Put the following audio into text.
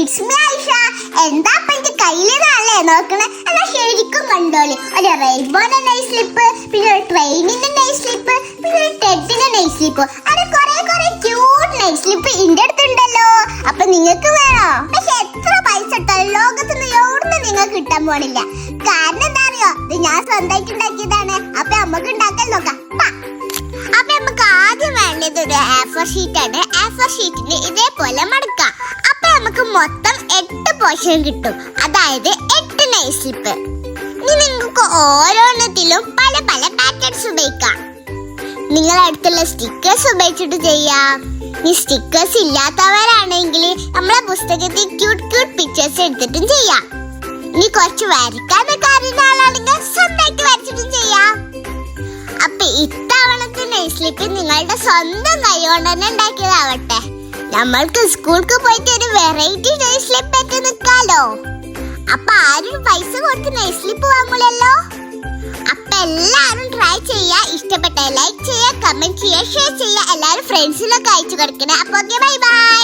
It's me Ayisha. എന്താ എന്റെ കയ്യിലാണല്ലേ നോക്കണേ? എന്നാ ശരിക്കും കണ്ടോളി. ഒരു റെയിൻബോന്റെ നെയ് സ്ലിപ്പ്, പിന്നെ ഒരു ട്രെയിനിന്റെ നെയ് സ്ലിപ്പ്, പിന്നെ ഒരു ടെഡിന്റെ നെയ് സ്ലിപ്പ്. അത് കുറെ ക്യൂട്ട് നെയ് സ്ലിപ്പ് ഇന്റെ അടുത്തുണ്ടല്ലോ. അപ്പൊ നിങ്ങൾക്ക് വേണോ? പക്ഷെ എത്ര പൈസ ഇട്ടാലും ലോകത്തുനിന്ന് എവിടുന്ന് നിങ്ങൾക്ക് കിട്ടാൻ പോണില്ല. കാരണം എന്താ അറിയോ? ഇത് ഞാൻ സ്വന്തമായിട്ട് ഉണ്ടാക്കിയതാണ്. അപ്പൊ നമുക്ക് ഉണ്ടാക്കാൻ നോക്കാം. അപ്പൊ നമുക്ക് ആദ്യം വേണ്ടത് ഒരു A4 ഷീറ്റ് ആണ്. A4 ഷീറ്റിന് ഇതേപോലെ മടക്കാം. അപ്പൊ നമുക്ക് മൊത്തം 8 പോർഷൻ കിട്ടും, അതായത് 8 നെയ് സ്ലിപ്പ്. ഇനി നിങ്ങൾക്ക് ഓരോന്നത്തിലും പല പല പാറ്റേൺസ് ഉപയോഗിക്കാം. നിങ്ങളുടെ അടുത്തുള്ള സ്റ്റിക്കേഴ്സ് ഉപയോഗിച്ചിട്ട് ചെയ്യാം. ഈ സ്റ്റിക്കേഴ്സ് ഇല്ലാത്തവരാണെങ്കിൽ നമ്മളെ പുസ്തകത്തിൽ ക്യൂട്ട് പിക്ചേഴ്സ് എടുത്തിട്ടും ചെയ്യാം. ഇനി കുറച്ച് വരയ്ക്കാനൊക്കെ അറിയുന്ന ആളാണെങ്കിൽ സ്വന്തമായിട്ട് വരച്ചിട്ടും ചെയ്യാം. അപ്പൊ ഇത്തവണത്തെ നെയ് സ്ലിപ്പ് നിങ്ങളുടെ സ്വന്തം കൈ കൊണ്ട് തന്നെ ഉണ്ടാക്കിയതാവട്ടെ. നമ്മൾക്ക് സ്കൂൾക്ക് പോയിട്ട് ഒരു വെറൈറ്റി നെയ് സ്ലിപ്പ് ആയിട്ട് നിൽക്കാലോ. അപ്പൊ ആരും പൈസ കൊടുത്ത് നെയ് സ്ലിപ്പ് വാങ്ങൂലല്ലോ. അപ്പൊ എല്ലാരും ട്രൈ ചെയ്യാ. ഇഷ്ടപ്പെട്ട ലൈക്ക് ചെയ്യാ, കമന്റ് ചെയ്യാ, ഷെയർ ചെയ്യാ. എല്ലാരും ഫ്രണ്ട്സിനൊക്കെ അയച്ചു കൊടുക്കണേ. അപ്പൊ ഓക്കെ, ബൈ ബൈ.